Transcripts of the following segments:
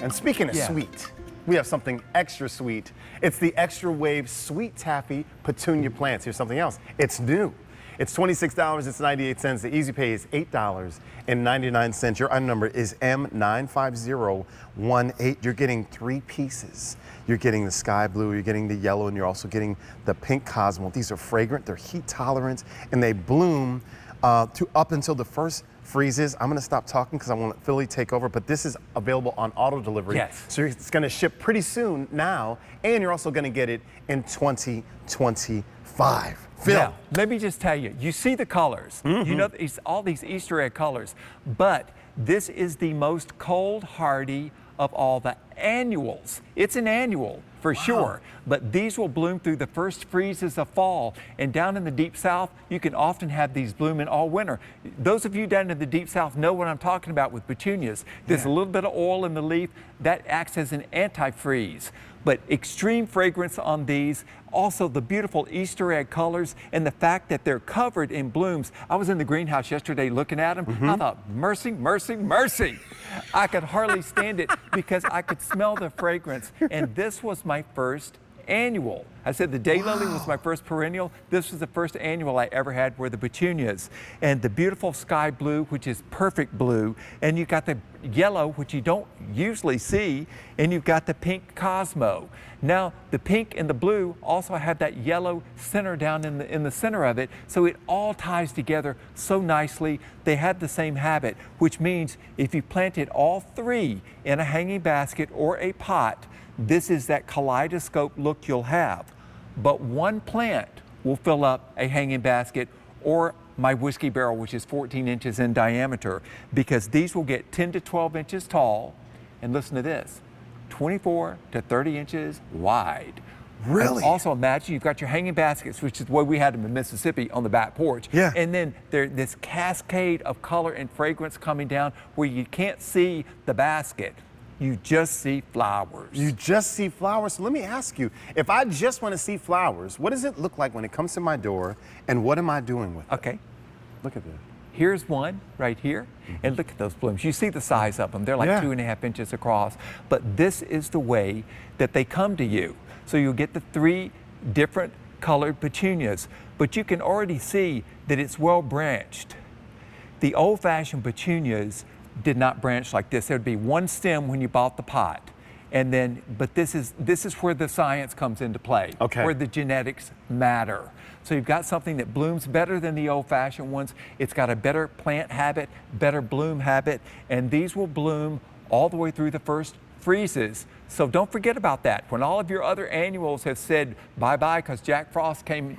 And speaking of sweet, we have something extra sweet. It's the Extra Wave Sweet Taffy Petunia plants. Here's something else. It's new. It's $26, it's 98 cents. The easy pay is $8.99. Your item number is M95018. You're getting 3 pieces. You're getting the sky blue, you're getting the yellow, and you're also getting the pink Cosmo. These are fragrant, they're heat tolerant, and they bloom up until the first freezes. I'm gonna stop talking because I want to let Philly take over, but this is available on auto delivery. Yes. So it's gonna ship pretty soon now, and you're also gonna get it in 2025. Phil. Now, let me just tell you, you see the colors. You know, all these Easter egg colors, but this is the most cold hardy of all the annuals. It's an annual for sure, but these will bloom through the first freezes of fall. And down in the deep south, you can often have these blooming all winter. Those of you down in the deep south know what I'm talking about with petunias. There's a little bit of oil in the leaf that acts as an antifreeze. But extreme fragrance on these, also the beautiful Easter egg colors, and the fact that they're covered in blooms. I was in the greenhouse yesterday looking at them. I thought, mercy, mercy, mercy. I could hardly stand it because I could smell the fragrance. And this was my first annual. I said the daylily was my first perennial. This was the first annual I ever had, were the petunias. And the beautiful sky blue, which is perfect blue, and you got the yellow, which you don't usually see, and you've got the pink Cosmo. Now, the pink and the blue also have that yellow center down in the center of it, so it all ties together so nicely. They have the same habit, which means if you planted all 3 in a hanging basket or a pot, this is that kaleidoscope look you'll have. But one plant will fill up a hanging basket or my whiskey barrel, which is 14 inches in diameter, because these will get 10 to 12 inches tall, and listen to this, 24 to 30 inches wide. Really? And also imagine you've got your hanging baskets, which is the way we had them in Mississippi on the back porch. Yeah. And then there's this cascade of color and fragrance coming down where you can't see the basket. You just see flowers. You just see flowers. So let me ask you, if I just want to see flowers, what does it look like when it comes to my door, and what am I doing with it? Okay. Look at this. Here's one right here, and look at those blooms. You see the size of them. They're like 2.5 inches across, but this is the way that they come to you. So you'll get the 3 different colored petunias, but you can already see that it's well branched. The old-fashioned petunias did not branch like this. There'd be one stem when you bought the pot. And then, but this is where the science comes into play, where the genetics matter. So you've got something that blooms better than the old-fashioned ones. It's got a better plant habit, better bloom habit, and these will bloom all the way through the first freezes. So don't forget about that. When all of your other annuals have said bye-bye because Jack Frost came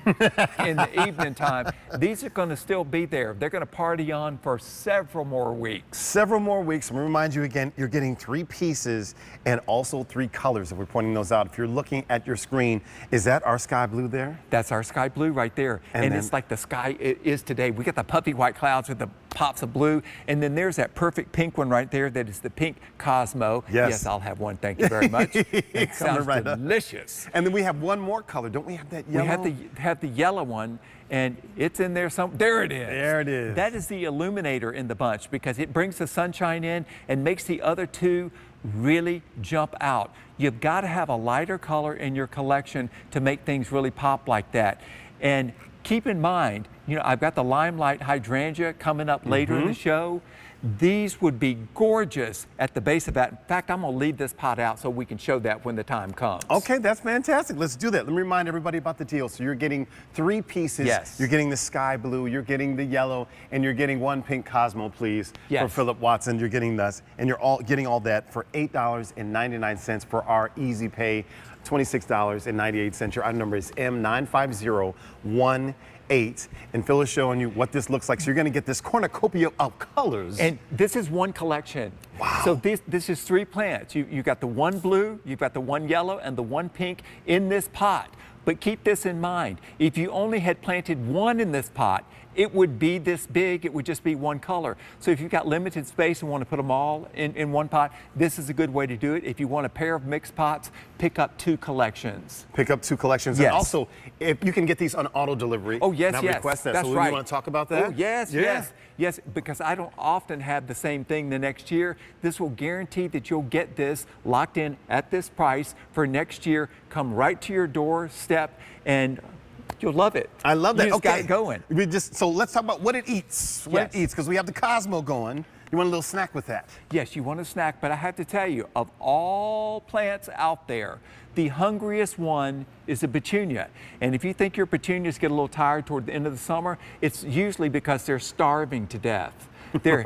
in the evening time, these are going to still be there. They're going to party on for several more weeks. Several more weeks. I'm going to remind you again, you're getting 3 pieces and also 3 colors if we're pointing those out. If you're looking at your screen, is that our sky blue there? That's our sky blue right there. And it's like the sky is today. We got the puffy white clouds with the pops of blue. And then there's that perfect pink one right there that is the pink Cosmo. Yes, I'll have one. Thank you very much. It sounds delicious. And then we have one more color. Don't we have that yellow? We have the yellow one, and it's in there some. There it is. There it is. That is the illuminator in the bunch because it brings the sunshine in and makes the other 2 really jump out. You've got to have a lighter color in your collection to make things really pop like that. And keep in mind, you know, I've got the limelight hydrangea coming up later in the show. These would be gorgeous at the base of that. In fact, I'm going to leave this pot out so we can show that when the time comes. Okay, that's fantastic. Let's do that. Let me remind everybody about the deal. So you're getting 3 pieces. Yes. You're getting the sky blue, you're getting the yellow, and you're getting 1 pink Cosmo, please, for Phillip Watson. You're getting this, and you're all getting all that for $8.99 for our easy pay, $26.98. Your item number is M95018. And Phil is showing you what this looks like. So you're going to get this cornucopia of colors. And this is one collection. Wow. So this is 3 plants. You got the 1 blue, you've got the 1 yellow, and the 1 pink in this pot. But keep this in mind. If you only had planted 1 in this pot it would be this big, it would just be one color. So if you've got limited space and want to put them all in one pot, this is a good way to do it. If you want a pair of mixed pots, pick up 2 collections. Pick up 2 collections. Yes. And also, if you can get these on auto delivery. Oh, yes, now yes. Request that. That's so right. you want to talk about that? Oh, yes, Yeah. yes. Yes, because I don't often have the same thing the next year. This will guarantee that you'll get this locked in at this price for next year. Come right to your doorstep and you'll love it. I love that. You just Okay. got it going. So let's talk about what it eats. What it eats, because we have the Cosmo going. You want a little snack with that? Yes, you want a snack, but I have to tell you, of all plants out there, the hungriest one is a petunia. And if you think your petunias get a little tired toward the end of the summer, it's usually because they're starving to death. They're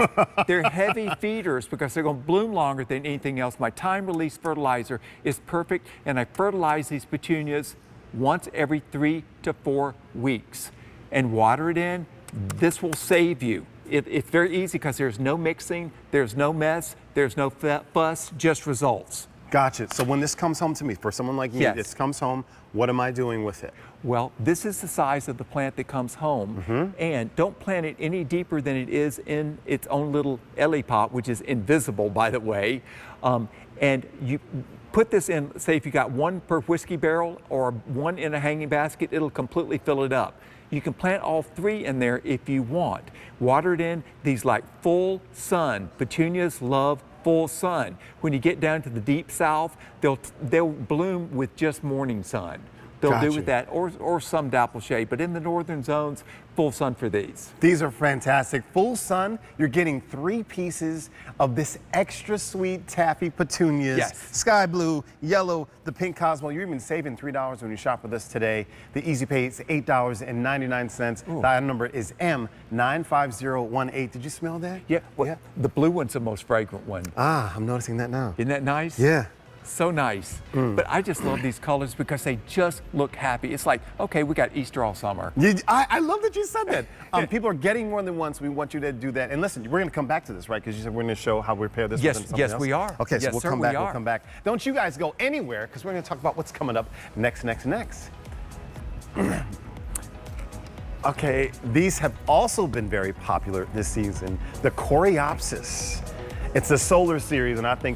heavy feeders because they're going to bloom longer than anything else. My time-release fertilizer is perfect, and I fertilize these petunias once every 3 to 4 weeks. And water it in. This will save you. It's very easy because there's no mixing, there's no mess, there's no fuss, just results. Gotcha. So when this comes home to me, for someone like me, Yes. this comes home, what am I doing with it? Well, this is the size of the plant that comes home, and don't plant it any deeper than it is in its own little Ellie pot, which is invisible, by the way. And you put this in, say if you got 1 per whiskey barrel or 1 in a hanging basket, it'll completely fill it up. You can plant all 3 in there if you want. Water it in. These like full sun. Petunias love full sun. When you get down to the deep south, they'll bloom with just morning sun. They'll Gotcha. do with that, or some dapple shade. But in the northern zones, full sun for these. These are fantastic. Full sun, you're getting 3 pieces of this extra sweet Taffy Petunias. Yes. Sky blue, yellow, the pink Cosmo. You're even saving $3 when you shop with us today. The Easy Pay is $8.99. The item number is M95018. Did you smell that? Yeah, well, the blue one's the most fragrant one. Ah, I'm noticing that now. Isn't that nice? Yeah. So nice. But I just love these colors because they just look happy. It's like, okay, we got Easter all summer. I love that you said that. People are getting more than once. We want you to do that. And listen, we're going to come back to this, right? Because you said we're going to show how we pair this Yes, with something yes, else. we are. Okay, so Yes, we'll sir, come we back. We'll are. come back. Don't you guys go anywhere, because we're going to talk about what's coming up next. Okay, these have also been very popular this season. The Coreopsis. It's a solar series, and I think